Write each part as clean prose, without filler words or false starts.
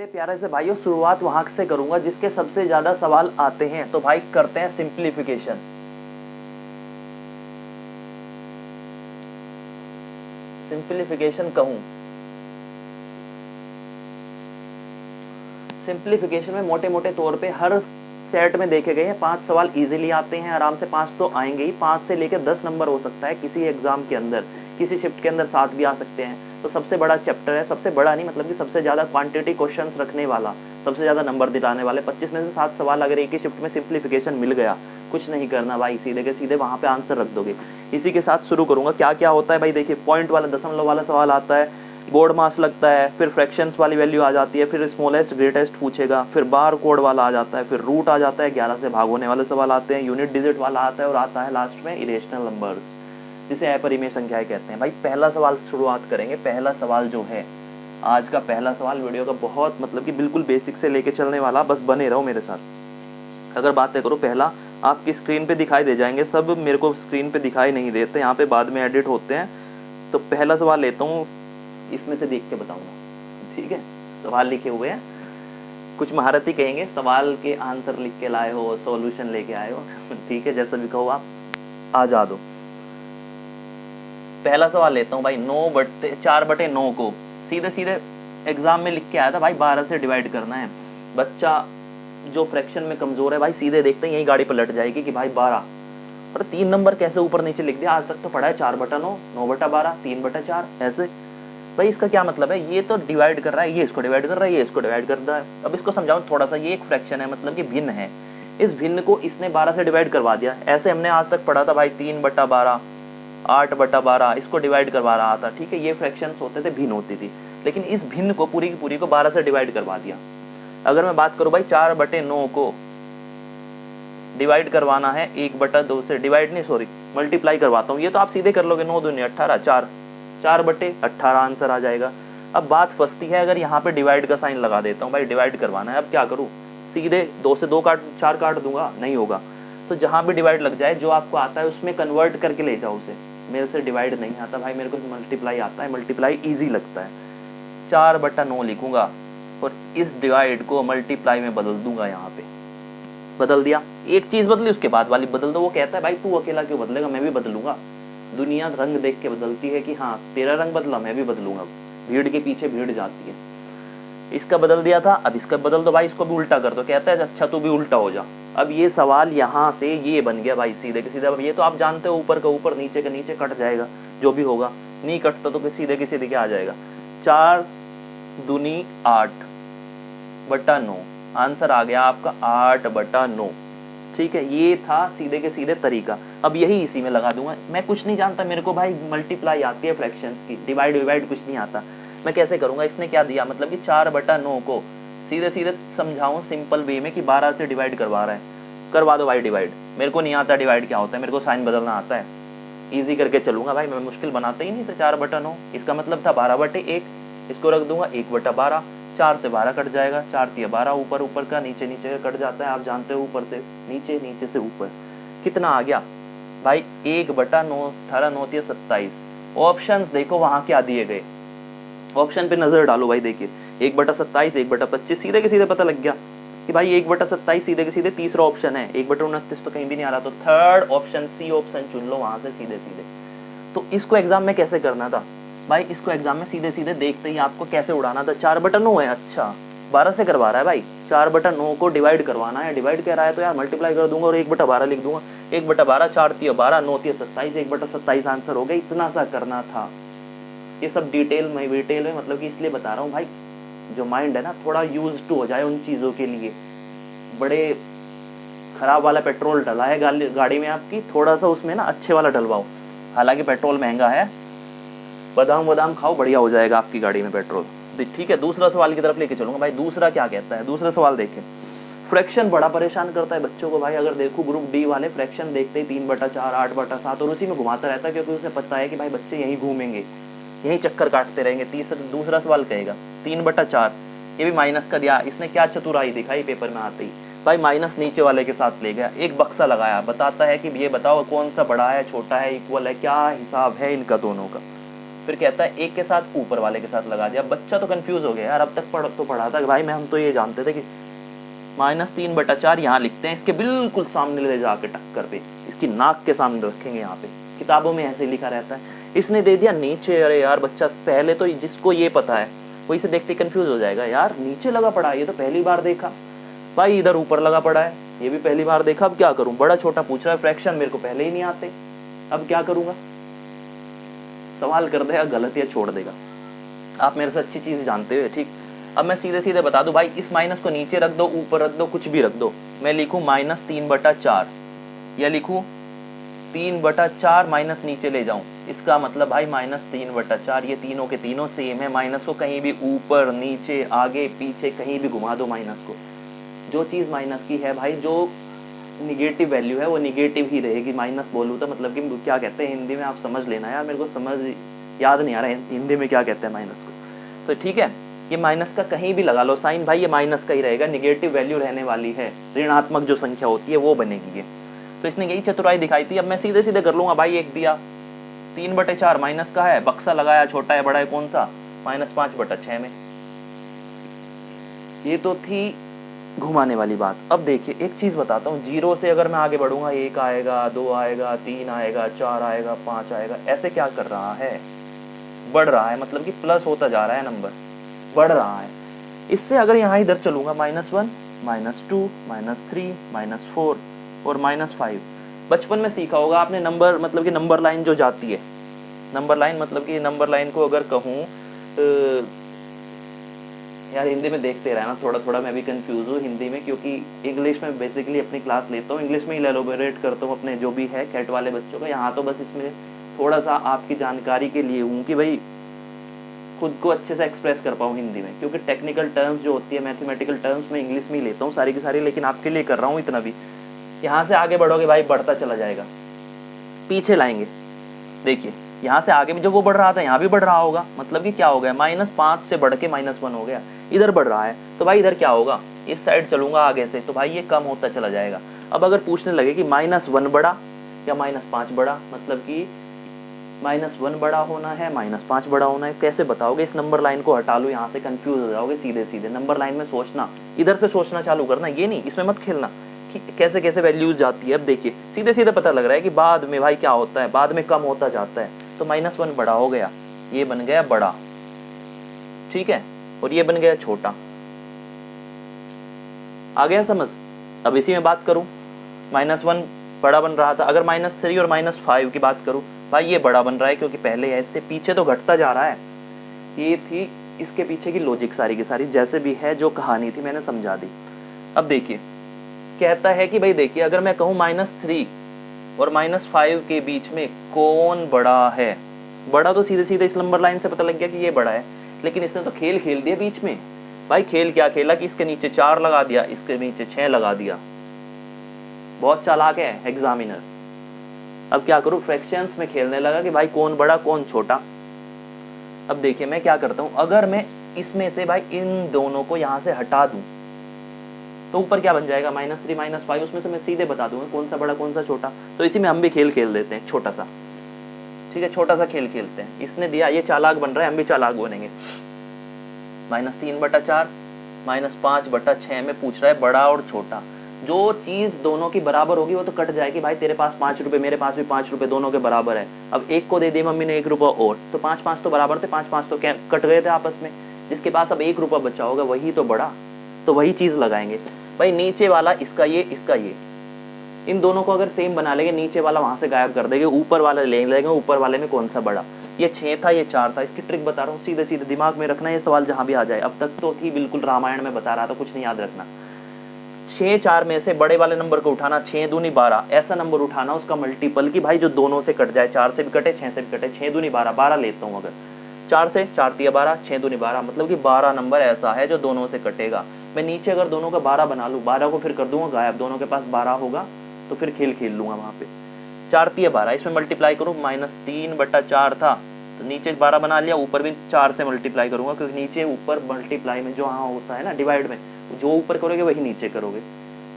प्यारे से भाइयों शुरुआत वहां से करूंगा जिसके सबसे ज्यादा सवाल आते हैं। तो भाई करते हैं सिंप्लीफिकेशन। सिंप्लीफिकेशन कहूं, सिंप्लीफिकेशन में मोटे मोटे तौर पे हर सेट में देखे गए हैं 5 सवाल इजीली आते हैं, आराम से 5 तो आएंगे ही। 5 से लेकर 10 नंबर हो सकता है किसी एग्जाम के अंदर, किसी शिफ्ट के अंदर 7 भी आ सकते हैं। तो सबसे बड़ा चैप्टर है, सबसे बड़ा नहीं मतलब कि सबसे ज्यादा क्वांटिटी क्वेश्चंस रखने वाला, सबसे ज्यादा नंबर दिलाने वाले 25 में से 7 सवाल अगर एक ही शिफ्ट में सिंप्लीफिकेशन मिल गया, कुछ नहीं करना भाई, सीधे के सीधे वहां पे आंसर रख दोगे। इसी के साथ शुरू करूंगा। क्या क्या होता है भाई, देखिए पॉइंट वाला दशमलव वाला सवाल आता है, बोर्ड मास लगता है, फिर फ्रैक्शंस वाली वैल्यू आ जाती है, फिर स्मॉलेस्ट ग्रेटेस्ट पूछेगा, फिर बार कोड वाला आ जाता है, फिर रूट आ जाता है, 11 से भाग होने वाले सवाल आते हैं, यूनिट डिजिट वाला आता है और आता है लास्ट में इरेशनल नंबर्स, जिसे अपरिमेय संख्याएं कहते हैं। भाई पहला सवाल शुरुआत करेंगे। पहला सवाल जो है आज का पहला सवाल वीडियो का बहुत मतलब कि बिल्कुल बेसिक से लेके चलने वाला, बस बने रहो मेरे साथ। अगर बातें करो, पहला आपकी स्क्रीन पे दिखाई दे जाएंगे सब, मेरे को स्क्रीन पे दिखाई नहीं देते, यहाँ पे बाद में एडिट होते हैं। तो पहला सवाल लेता हूँ, इसमें से देख के बताऊंगा, ठीक है। सवाल लिखे हुए हैं, कुछ महारथी कहेंगे सवाल के आंसर लिख के लाए हो, सॉल्यूशन लेके आए हो, ठीक है, जैसा भी कहो आप आ जा दो। पहला सवाल लेता हूँ भाई, 4/9 को सीधे सीधे एग्जाम में लिख के आया था भाई, 12 से डिवाइड करना है। बच्चा जो फ्रैक्शन में कमजोर है भाई, सीधे देखते हैं यही गाड़ी पलट जाएगी कि भाई 12, और 3 नंबर कैसे ऊपर नीचे लिख दिया। आज तक तो पढ़ा है 4/9, 9/12, 3/4 ऐसे। भाई इसका क्या मतलब है, ये तो डिवाइड कर रहा है, ये इसको डिवाइड कर रहा है, ये इसको डिवाइड कर रहा है। अब इसको समझाऊं थोड़ा सा, ये एक फ्रैक्शन है, मतलब कि भिन्न है। इस भिन्न को इसने 12 से डिवाइड करवा दिया। ऐसे हमने आज तक पढ़ा था भाई 3/12, 8/12, इसको डिवाइड करवा रहा था, ठीक है। ये फ्रैक्शंस होते थे, भिन्न होती थी, लेकिन इस भिन्न को पूरी की पूरी को 12 से डिवाइड करवा दिया। अगर मैं बात करूं भाई 4/9 को डिवाइड करवाना है 1/2 से, डिवाइड नहीं सॉरी मल्टीप्लाई करवाता हूँ, ये तो आप सीधे कर लोगे, 9 दूनी 18, 4/18 आंसर आ जाएगा। अब बात फंसती है, अगर यहाँ पे डिवाइड का साइन लगा देता हूँ भाई, डिवाइड करवाना है, अब क्या करूँ, सीधे 2 से 2 काट 4 काट दूंगा, नहीं होगा। तो जहाँ भी डिवाइड लग जाए, जो आपको आता है उसमें कन्वर्ट करके ले जाओ उसे। मेरे से डिवाइड नहीं आता भाई, मेरे को मल्टीप्लाई आता है, मल्टीप्लाई ईजी लगता है। 4/9 लिखूंगा और इस डिवाइड को मल्टीप्लाई में बदल दूंगा, यहाँ पे बदल दिया। एक चीज बदली, उसके बाद वाली बदल दो। वो कहता है भाई तू अकेला क्यों बदलेगा, मैं भी बदलूंगा। दुनिया रंग देख के बदलती है कि हाँ तेरा रंग बदला, मैं भी बदलूंगा। भीड़ के पीछे भीड़ जाती है। इसका बदल दिया था, अब इसका बदल दो भाई, इसको भी उल्टा कर दो। कहता है अच्छा तू भी उल्टा हो जा। अब ये सवाल यहाँ से ये बन गया भाई सीधे के सीधे। अब ये तो आप जानते हो, ऊपर का ऊपर नीचे का नीचे कट जाएगा, जो भी होगा। नहीं कटता तो सीधे के सीधे क्या आ जाएगा, 4 दूनी 8/9, आंसर आ गया आपका 8/9, ठीक है। ये था सीधे के सीधे तरीका। अब यही इसी में लगा दूंगा। मैं कुछ नहीं जानता, मेरे को भाई मल्टीप्लाई आती है फ्रैक्शंस की, डिवाइड विवाइड कुछ नहीं आता। मैं कैसे करूंगा, इसने क्या दिया, मतलब कि 4/9 को सीधे सीधे समझाऊं सिंपल वे में कि 12 से डिवाइड करवा रहा है, करवा दो भाई डिवाइड। मेरे को नहीं आता डिवाइड क्या होता है, मेरे को साइन बदलना आता है, ईजी करके चलूंगा भाई, मैं मुश्किल बनाता ही नहीं से। 4/9 इसका मतलब था 12/1, इसको रख दूंगा 1/12, 4 से 12 कट जाएगा, 4 3 12, ऊपर ऊपर का नीचे नीचे का कट जाता है, आप जानते हो, ऊपर से नीचे नीचे से ऊपर। कितना आ गया भाई, 1/9, 18 9 3 27। ऑप्शंस देखो वहां क्या दिए गए, ऑप्शन पे नजर डालो भाई, देखिए 1/27, 1/25, सीधे के सीधे पता लग गया कि भाई 1/27 सीधे के सीधे तीसरा ऑप्शन है। 1/29 तो कहीं भी नहीं आ रहा, तो थर्ड ऑप्शन सी ऑप्शन चुन लो वहां से सीधे सीधे। तो इसको एग्जाम में कैसे करना था भाई, इसको एग्जाम में सीधे सीधे देखते ही आपको कैसे उड़ाना था। 4/9 है, अच्छा 12 से करवा रहा है भाई, 4/9 को डिवाइड करवाना है, डिवाइड कह रहा है तो यार मल्टीप्लाई कर दूंगा और 1/12 लिख दूंगा। 1/12, 4 3 12, 9 3 27, 1/27 आंसर हो गया। इतना सा करना था। ये सब डिटेल में मतलब कि इसलिए बता रहा हूँ भाई, जो माइंड है ना थोड़ा यूज टू हो जाए उन चीज़ों के लिए। बड़े खराब वाला पेट्रोल डला है गाड़ी में आपकी, थोड़ा सा उसमें ना अच्छे वाला डलवाओ। हालांकि पेट्रोल महंगा है, बादाम खाओ, बढ़िया हो जाएगा आपकी गाड़ी में पेट्रोल, ठीक है। दूसरा सवाल की तरफ लेके चलूंगा भाई। दूसरा क्या कहता है, दूसरा सवाल देखें। फ्रैक्शन बड़ा परेशान करता है बच्चों को भाई। अगर देखो ग्रुप डी वाले फ्रैक्शन देखते ही 3/4, 8/7 और उसी में घुमाता रहता है, क्योंकि उसे पता है कि भाई बच्चे यहीं घूमेंगे, यही चक्कर काटते रहेंगे। दूसरा सवाल कहेगा 3/4, ये भी माइनस का दिया। इसने क्या चतुराई दिखाई पेपर में आते ही भाई, माइनस नीचे वाले के साथ ले गया, एक बक्सा लगाया, बताता है कि ये बताओ कौन सा बड़ा है, छोटा है, इक्वल है, क्या हिसाब है इनका दोनों का। फिर कहता है एक के साथ ऊपर वाले के साथ लगा दिया। बच्चा तो कंफ्यूज हो गया यार, अब तक पढ़ा था कि भाई मैं हम तो ये जानते थे कि -3/4 यहाँ लिखते हैं, इसके बिल्कुल सामने ले जाके टक्कर पे, इसकी नाक के सामने रखेंगे यहाँ पे, किताबों में ऐसे लिखा रहता है। इसने दे दिया नीचे। अरे यार बच्चा पहले तो जिसको ये पता है वो इसे देखते कंफ्यूज हो जाएगा, यार नीचे लगा पड़ा है, ये तो पहली बार देखा। भाई इधर ऊपर लगा पड़ा है, ये भी पहली बार देखा। अब क्या करूं, बड़ा छोटा पूछ रहा है, फ्रैक्शन मेरे को पहले ही नहीं आते, अब क्या करूंगा। सवाल कर देगा गलत या छोड़ देगा। आप मेरे से अच्छी चीज जानते हो, ठीक। अब मैं सीधे सीधे बता दूं भाई, इस माइनस को नीचे रख दो, ऊपर रख दो, कुछ भी रख दो। मैं लिखूं -3/4 या लिखूं 3/4 माइनस नीचे ले जाऊं, इसका मतलब भाई -3/4, ये तीनों के तीनों सेम है। माइनस को कहीं भी ऊपर नीचे आगे पीछे कहीं भी घुमा दो माइनस को। जो चीज़ माइनस की है भाई, जो निगेटिव वैल्यू है वो निगेटिव ही रहेगी। माइनस बोलूँ तो मतलब कि क्या कहते हैं हिंदी में, आप समझ लेना यार, मेरे को समझ याद नहीं आ रहा है हिंदी में क्या कहते हैं माइनस को। तो ठीक है, ये माइनस का कहीं भी लगा लो साइन भाई, ये माइनस का ही रहेगा, निगेटिव वैल्यू रहने वाली है, ऋणात्मक जो संख्या होती है वो बनेगी ये। तो इसने यही चतुराई दिखाई थी। अब मैं सीधे सीधे कर लूँगा भाई, एक दिया 3/4 माइनस का है, बक्सा लगाया, छोटा है बड़ा है कौन सा, -5/6 में। ये तो थी घुमाने वाली बात। अब देखिए एक चीज़ बताता हूँ, 0 से अगर मैं आगे बढ़ूंगा 1 आएगा, 2 आएगा, 3 आएगा, 4 आएगा, 5 आएगा, ऐसे क्या कर रहा है, बढ़ रहा है, मतलब कि प्लस होता जा रहा है, नंबर बढ़ रहा है। इससे अगर यहाँ इधर चलूंगा -1, -2, -3, -4 और -5। बचपन में सीखा होगा आपने नंबर, मतलब कि नंबर लाइन जो जाती है, नंबर लाइन मतलब कि नंबर लाइन को अगर कहूँ यार हिंदी में देखते रहना, थोड़ा थोड़ा मैं भी कंफ्यूज हूँ हिंदी में, क्योंकि इंग्लिश में बेसिकली अपनी क्लास लेता हूँ, इंग्लिश में ही एलोबरेट करता हूँ अपने जो भी है कैट वाले बच्चों का। यहाँ तो बस इसमें थोड़ा सा आपकी जानकारी के लिए हूँ कि भाई खुद को अच्छे से एक्सप्रेस कर पाऊँ हिंदी में, क्योंकि टेक्निकल टर्म्स जो होती है, मैथमेटिकल टर्म्स में इंग्लिश में ही लेता हूँ सारी की सारी, लेकिन आपके लिए कर रहा हूँ इतना भी। यहाँ से आगे बढ़ोगे भाई बढ़ता चला जाएगा, पीछे लाएंगे। देखिए यहाँ से आगे भी जब वो बढ़ रहा था यहाँ भी बढ़ रहा होगा, मतलब कि क्या हो गया, -5 से बढ़ के -1 हो गया, इधर बढ़ रहा है। तो भाई इधर क्या होगा, इस साइड चलूंगा आगे से, तो भाई ये कम होता चला जाएगा। अब अगर पूछने लगे कि -1 बड़ा या -5 बड़ा, मतलब कि -1 बड़ा होना है, -5 बड़ा होना है, कैसे बताओगे। इस नंबर लाइन को हटा लो, यहाँ से कंफ्यूज हो जाओगे। सीधे सीधे नंबर लाइन में सोचना, इधर से सोचना चालू करना, ये नहीं, इसमें मत खेलना कि कैसे कैसे वैल्यूज जाती है। अब देखिए सीधे सीधे पता लग रहा है कि बाद में भाई क्या होता है, बाद में कम होता जाता है। तो -1 बड़ा हो गया, ये बन गया बड़ा, ठीक है, और ये बन गया छोटा। आ गया समझ। अब इसी में बात करूं, -1 बड़ा बन रहा था, अगर -3 और -5 की बात करूं, भाई ये बड़ा बन रहा है क्योंकि पहले है, इससे पीछे तो घटता जा रहा है। ये थी इसके पीछे की लॉजिक सारी की सारी, जैसे भी है जो कहानी थी मैंने समझा दी। अब देखिए कहता है कि भाई देखिए अगर मैं कहूँ -3 और -5 के बीच में कौन बड़ा है, बड़ा तो सीधे सीधे इस नंबर लाइन से पता लग गया कि ये बड़ा है, लेकिन इसने तो खेल खेल दिया बीच में। भाई खेल क्या खेला कि इसके नीचे 4 लगा दिया, इसके नीचे 6 लगा दिया। बहुत चालाक है एग्जामिनर। अब क्या करूं, फ्रैक्शंस में खेलने लगा कि भाई कौन बड़ा कौन छोटा। अब देखिए मैं क्या करता हूं, अगर मैं इसमें से भाई इन दोनों को यहां से हटा दूं तो ऊपर क्या बन जाएगा, -3 -5, उसमें से मैं सीधे बता दूंगा कौन सा बड़ा कौन सा छोटा। तो इसी में हम भी खेल खेल देते हैं छोटा सा, ठीक है, छोटा सा खेल खेलते हैं। इसने दिया, ये चालाक बन रहा है, हम भी चालाक बनेंगे। -3/4 -5/6 में पूछ रहा है बड़ा और छोटा। जो चीज दोनों की बराबर होगी वो तो कट जाएगी भाई, तेरे पास 5 रुपए, मेरे पास भी 5 रुपए, दोनों के बराबर है। अब एक को दे दी मम्मी ने 1 रुपया और, तो 5-5 तो बराबर थे, 5-5 तो क्या कट गए थे आपस में। जिसके पास अब 1 रुपया बचा होगा वही तो बड़ा, तो वही चीज लगाएंगे भाई। नीचे वाला इसका ये, इसका ये, इन दोनों को अगर सेम बना लेंगे, नीचे वाला वहां से गायब कर देंगे, ऊपर वाला ले लेंगे, ऊपर वाले में कौन सा बड़ा। ये 6 था, ये 4 था। इसकी ट्रिक बता रहा हूँ, सीधे सीधे दिमाग में रखना, ये सवाल जहां भी आ जाए। अब तक तो थी बिल्कुल रामायण में बता रहा था, कुछ नहीं याद रखना। 6-4 में से बड़े वाले नंबर को उठाना, 6 दूनी 12, ऐसा नंबर उठाना उसका मल्टीपल की भाई जो दोनों से कट जाए, 4 से भी कटे 6 से भी कटे। 6 दूनी 12, 12 लेता हूँ अगर 4 से, 4 तिया 12, 6 दूनी 12, मतलब कि 12 नंबर ऐसा है जो दोनों से कटेगा। मैं नीचे अगर दोनों का 12 बना लूँ, 12 को फिर कर दूंगा गायब, दोनों के पास 12 होगा तो फिर खेल खेल लूंगा वहां पे। 4 तिया 12, इसमें मल्टीप्लाई करूँ, -3/4 था तो नीचे 12 बना लिया, ऊपर भी 4 से मल्टीप्लाई करूंगा, क्योंकि नीचे ऊपर मल्टीप्लाई में जो हाँ होता है ना डिवाइड में, जो ऊपर करोगे वही नीचे करोगे।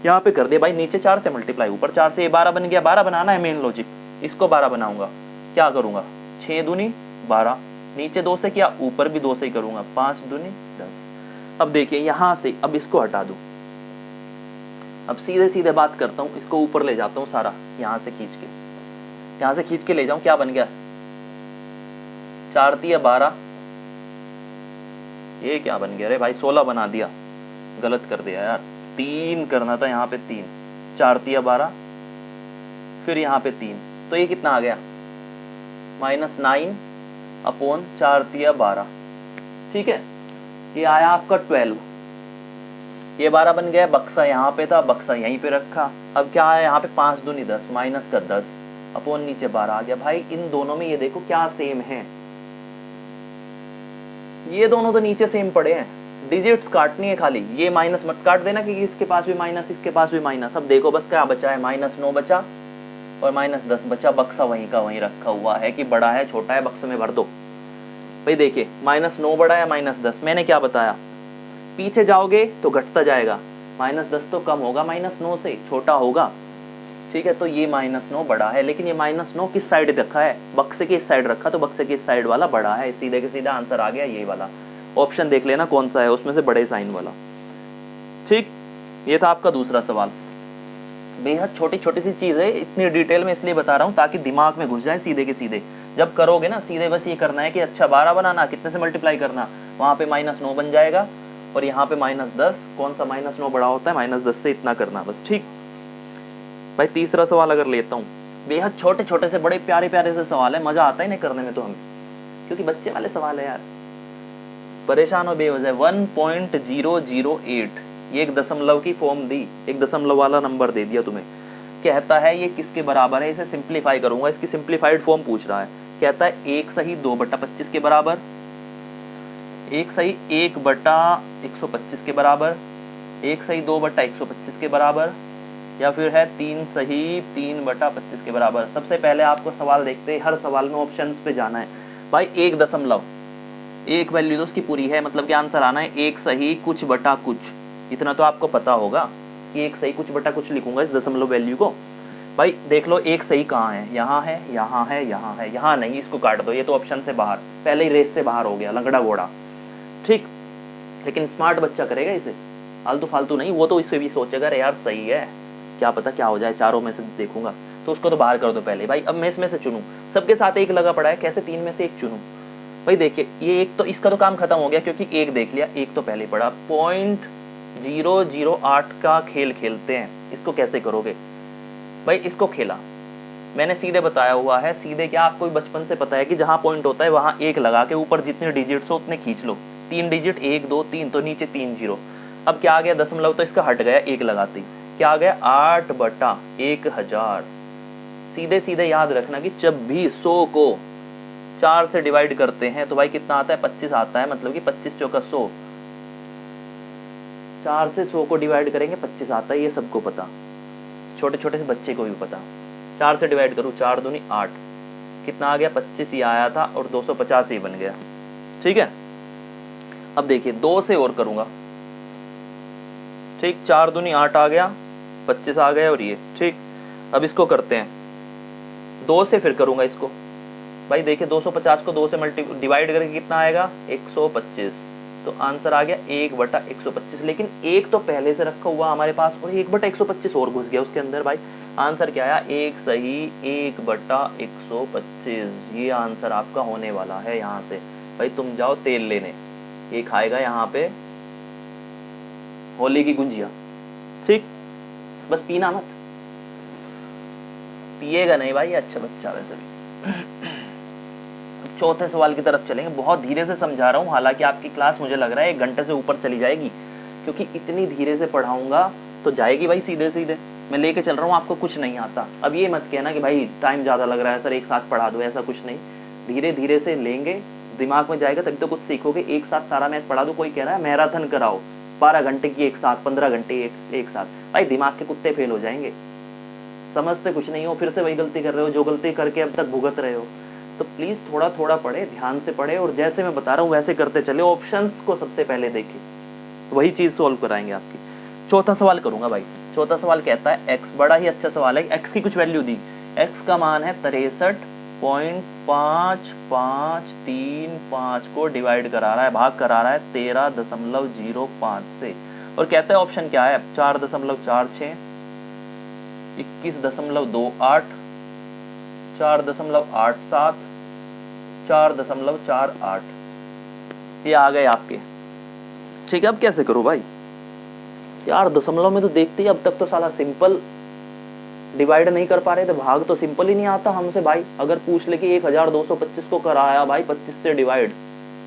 यहाँ पे कर दिया भाई, नीचे 4 से मल्टीप्लाई, ऊपर 4 से, ये 12 बन गया। 12 बनाना है मेन लॉजिक, इसको 12 बनाऊंगा, क्या करूंगा, 6 दूनी 12, नीचे 2 से किया, ऊपर भी 2 से ही करूंगा, 5 दूनी 10। अब देखिए यहाँ से अब इसको हटा दूं, अब सीधे सीधे बात करता हूँ, इसको ऊपर ले जाता हूँ सारा, यहाँ से खींच के ले जाऊं, क्या बन गया 4 तिया 12, ये क्या बन गया रे भाई 16 बना दिया, गलत कर दिया यार, 3 करना था यहाँ पे 3, 4 तिया 12, फिर यहाँ पे 3, तो ये कितना आ गया -9 अपॉन 4 तिया 12, ठीक है, ये आया आपका 12, ये 12 बन गया, बक्सा यहाँ पे था, बक्सा यहीं पे रखा, अब क्या आया यहाँ पे 5 दूनी 10, माइनस का 10 अपॉन नीचे 12 आ गया। भाई इन दोनों में ये देखो क्या सेम है, ये दोनों तो नीचे सेम पड़े हैं, डिजिट्स काटनी है खाली, ये माइनस मत काट देना क्योंकि इसके पास भी माइनस, इसके पास भी माइनस। अब देखो बस क्या बचा है, -9 बचा और -10 बचा, बक्सा वहीं का वहीं रखा हुआ है कि बड़ा है छोटा है, बक्से में भर दो। भाई देखिए -9 बड़ा है -10, मैंने क्या बताया, पीछे जाओगे तो घटता जाएगा, -10 तो कम होगा -9 से, छोटा होगा, ठीक है, तो ये -9 बड़ा है, लेकिन ये -9 किस साइड रखा है, बक्से के इस साइड रखा, तो बक्से के इस साइड वाला बड़ा है, सीधे के सीधा आंसर आ गया ये वाला। ऑप्शन देख लेना कौन सा है उसमें से बड़े साइन वाला, ठीक। ये था आपका दूसरा सवाल, बेहद छोटी छोटी सी चीज़ है, इतनी डिटेल में इसलिए बता रहा हूँ ताकि दिमाग में घुस जाए सीधे के सीधे। जब करोगे ना सीधे बस ये करना है कि अच्छा 12 बनाना, कितने से मल्टीप्लाई करना, वहाँ पे -9 बन जाएगा और यहाँ पे -10, कौन सा -9 बड़ा होता है, -10 से इतना करना बस, ठीक। भाई तीसरा सवाल अगर लेता हूँ, बेहद छोटे छोटे से बड़े प्यारे प्यारे से सवाल है, मजा आता है इन्हें करने में तो हमें, क्योंकि बच्चे वाले सवाल है यार, परेशान हो बेवजह। 1.008, ये एक दशमलव की फॉर्म दी, एक दशमलव वाला नंबर दे दिया तुम्हें, कहता है ये किसके बराबर है, इसे सिंप्लीफाई करूंगा, इसकी सिंप्लीफाइड फॉर्म पूछ रहा है, कहता है 1 सही 2/25 के बराबर, 1 सही 1/125 के बराबर, 1 सही 2/125 के बराबर, या फिर है 3 सही 3/25 के बराबर। सबसे पहले आपको सवाल देखते हैं, हर सवाल में ऑप्शंस पे जाना है भाई, 1 दशमलव, एक वैल्यू तो उसकी पूरी है, मतलब कि आंसर आना है 1 सही कुछ बटा कुछ, इतना तो आपको पता होगा कि 1 सही कुछ बटा कुछ लिखूंगा इस दशमलव वैल्यू को। भाई देख लो 1 सही कहाँ है, यहाँ है, यहाँ है, यहाँ है, यहाँ नहीं, इसको काट दो, ये तो ऑप्शन से बाहर, पहले ही रेस से बाहर हो गया, लंगड़ा घोड़ा, ठीक। लेकिन स्मार्ट बच्चा करेगा इसे, आलतू फालतू नहीं, वो तो इसे भी सोचेगा अरे यार सही है, क्या पता क्या हो जाए, चारों में से देखूंगा, तो उसको तो बाहर कर दो पहले। भाई अब मैं इसमें से चुनूं, सबके साथ 1 लगा पड़ा है, कैसे 3 में से 1 चुनूं। भाई देखिए ये एक तो इसका तो काम खत्म हो गया क्योंकि 1 देख लिया, 1 तो पहले पड़ा। 0.008 का खेल खेलते हैं, इसको कैसे करोगे भाई, इसको खेला मैंने सीधे बताया हुआ है, सीधे क्या आपको बचपन से पता है कि जहाँ पॉइंट होता है वहाँ 1 लगा के ऊपर जितने डिजिट्स हो उतने खींच लो, 3 डिजिट 1 2 3, तो नीचे 3 0। अब क्या आ गया, दशमलव तो इसका हट गया 1 लगाते ही, क्या आ गया 8/1000। सीधे सीधे याद रखना कि जब भी 100 को 4 से डिवाइड करते हैं तो भाई कितना आता है, 25 आता है, मतलब कि 25 चौका 100, 4 से 100 को डिवाइड करेंगे 25 आता है, ये सबको पता, छोटे छोटे से बच्चे को भी पता। 4 से डिवाइड करूँ, 4 दूनी 8, कितना आ गया 25 ही आया था और 250 ही बन गया, ठीक है। अब देखिए 2 से और करूंगा, ठीक, 4 दूनी 8 आ गया, 25 आ गए और ये, ठीक। अब इसको करते हैं 2 से, फिर करूंगा इसको, भाई देखिए 250 को 2 से डिवाइड करके कितना आएगा 125, तो आंसर आ गया 1/125। लेकिन 1 तो पहले से रखा हुआ हमारे पास और 1/125 और घुस गया उसके अंदर। भाई आंसर क्या आया, 1 सही 1/125, ये आंसर आपका होने वाला है। यहाँ से भाई तुम जाओ तेल लेने, ये खाएगा यहाँ पे होली की गुंजिया, ठीक, बस पीना मत, पिएगा नहीं भाई, अच्छा बच्चा वैसे भी। चौथे सवाल की तरफ चलेंगे, बहुत धीरे से समझा रहा हूँ, हालांकि आपकी क्लास मुझे लग रहा है 1 घंटे से ऊपर चली जाएगी, क्योंकि इतनी धीरे से पढ़ाऊंगा तो जाएगी भाई सीधे सीधे, मैं लेके चल रहा हूँ, आपको कुछ नहीं आता। अब ये मत कहना कि भाई टाइम ज़्यादा लग रहा है सर, एक साथ पढ़ा दो, ऐसा कुछ नहीं, धीरे धीरे से लेंगे, दिमाग में जाएगा तभी तो कुछ सीखोगे। एक साथ सारा मैथ पढ़ा दो, कोई कह रहा है मैराथन कराओ 12 घंटे की एक साथ, 15 घंटे एक साथ, भाई दिमाग के कुत्ते फेल हो जाएंगे, समझते कुछ नहीं हो, फिर से वही गलती कर रहे हो जो गलती करके अब तक भुगत रहे हो। तो प्लीज़ थोड़ा थोड़ा पढ़े, ध्यान से पढ़े, और जैसे मैं बता रहा हूँ वैसे करते चले, ऑप्शंस को सबसे पहले देखें, वही चीज़ सॉल्व कराएंगे आपकी। चौथा सवाल करूँगा भाई, चौथा सवाल कहता है x, बड़ा ही अच्छा सवाल है, x की कुछ वैल्यू दी, x का मान है 63 0.5535 को डिवाइड करा रहा है, भाग करा रहा है 13.05 से। और कहता है ऑप्शन क्या है, 4.46, 21.28, 4.87, 4.48, ये आ गए आपके। ठीक है, अब कैसे करूं भाई यार, दशमलव में तो देखते ही अब तक तो साला सिंपल डिवाइड नहीं कर पा रहे थे, भाग तो सिंपल ही नहीं आता हमसे भाई। अगर पूछ ले कि 1225 को कराया भाई 25 से डिवाइड,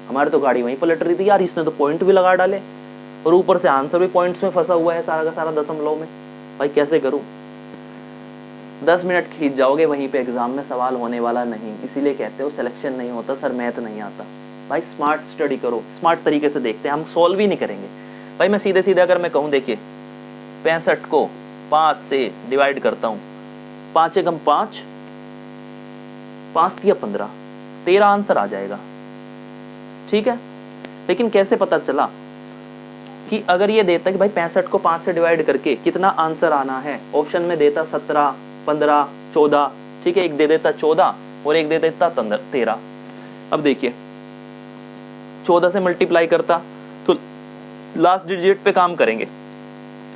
हमारी तो गाड़ी वहीं पलट रही थी यार। इसने तो पॉइंट भी लगा डाले और ऊपर से आंसर भी पॉइंट्स में फंसा हुआ है सारा का सारा दशमलव में। भाई कैसे करूं, 10 मिनट खींच जाओगे, वहीं पे एग्जाम में सवाल होने वाला नहीं। इसीलिए कहते हो सिलेक्शन नहीं होता सर, मैथ नहीं आता। भाई स्मार्ट स्टडी करो, स्मार्ट तरीके से देखते हैं, हम सॉल्व ही नहीं करेंगे भाई। मैं सीधे सीधे अगर मैं कहूँ, देखिए 65 को 5 से डिवाइड करता हूँ, 5 एकम 5, 5 या 15, 13 आंसर आ जाएगा। ठीक है, लेकिन कैसे पता चला कि अगर ये देता कि भाई 65 को 5 से डिवाइड करके कितना आंसर आना है, ऑप्शन में देता 17, 15, 14, ठीक है, एक दे देता 14 और एक दे देता 13। अब देखिए 14 से मल्टीप्लाई करता तो लास्ट डिजिट पे काम करेंगे,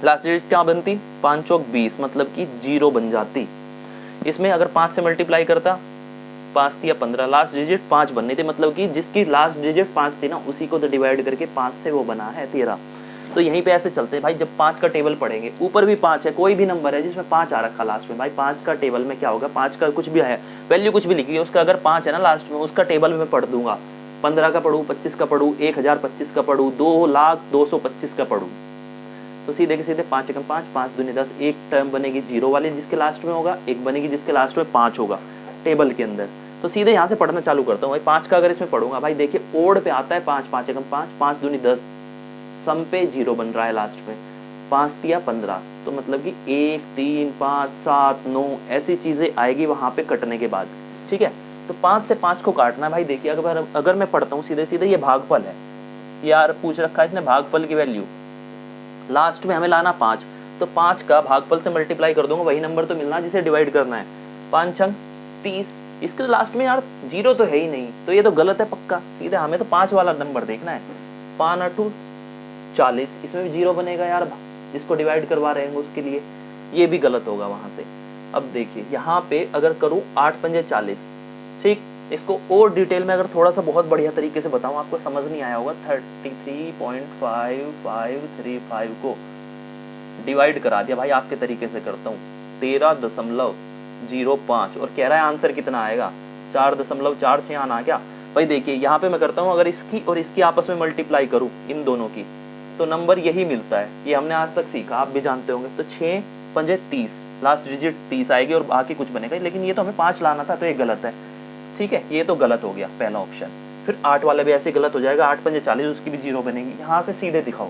लास्ट डिजिट क्या बनती, 5 चौक 20, मतलब कि 0 बन जाती। इसमें अगर 5 से मल्टीप्लाई करता, 5 या 15, लास्ट डिजिट 5 बननी थी, मतलब कि जिसकी लास्ट डिजिट 5 थी ना, उसी को तो डिवाइड करके 5 से वो बना है 13। तो यहीं पे ऐसे चलते हैं भाई, जब 5 का टेबल पढ़ेंगे, ऊपर भी 5 है, कोई भी नंबर है जिसमें 5 आ रखा लास्ट में, भाई 5 का टेबल में क्या होगा, 5 का कुछ भी है वैल्यू कुछ भी लिखी है उसका, अगर 5 है ना लास्ट में, उसका टेबल में पढ़ दूंगा। 15 का पढ़ूँ, 25 का पढ़ूँ, 1025 का पढ़ूँ, 2,02,25 का पढ़ूँ, तो सीधे के सीधे 5 एकम 5, 5 दूनी 10, एक टर्म बनेगी 0 वाली जिसके लास्ट में होगा, एक बनेगी जिसके लास्ट में 5 होगा टेबल के अंदर। तो सीधे यहाँ से पढ़ना चालू करता हूँ भाई। 5 का अगर इसमें पढ़ूंगा भाई, देखिए ओड पे आता है 5, 5 एकम 5, 5 दूनी 10, सम पे 0 बन रहा है लास्ट में, 5 या 15, तो मतलब कि 1, 3, 5, 7, 9 ऐसी चीजें आएगी वहां पे कटने के बाद। ठीक है, तो 5 से 5 को काटना है भाई। देखिए अगर मैं पढ़ता हूँ सीधे सीधे, ये भागफल है यार, पूछ रखा है इसने भागफल की वैल्यू, लास्ट में हमें लाना 5, तो 5 का भागफल से मल्टीप्लाई कर दूंगा, वही नंबर तो मिलना जिसे डिवाइड करना है। 5 छंग 30, इसके तो लास्ट में यार 0 तो है ही नहीं, तो ये तो गलत है पक्का। सीधे हमें तो 5 वाला नंबर देखना है, 5 8 40, इसमें भी 0 बनेगा यार, जिसको डिवाइड करवा रहे हैं उसके लिए, ये भी गलत होगा वहां से। अब देखिए यहाँ पे अगर करूँ 8 पंजे 40, ठीक, इसको और डिटेल में अगर थोड़ा सा बहुत बढ़िया तरीके से बताऊं, आपको समझ नहीं आया होगा, 33.5535 को डिवाइड करा दिया भाई, आपके तरीके से करता हूँ, 13.05, और कह रहा है आंसर कितना आएगा, 4.46 आना क्या भाई। देखिए यहाँ पे मैं करता हूँ, अगर इसकी और इसकी आपस में मल्टीप्लाई करूँ इन दोनों की, तो नंबर यही मिलता है, ये हमने आज तक सीखा, आप भी जानते होंगे। तो 6 पंजे 30, लास्ट डिजिट 30 आएगी और बाकी कुछ बनेगा, लेकिन ये तो हमें 5 लाना था, तो ये गलत है। ठीक है, ये तो गलत हो गया पहला ऑप्शन। फिर 8 वाला भी ऐसे गलत हो जाएगा, 8 पंजे 40, उसकी भी 0 बनेगी। यहाँ से सीधे दिखाओ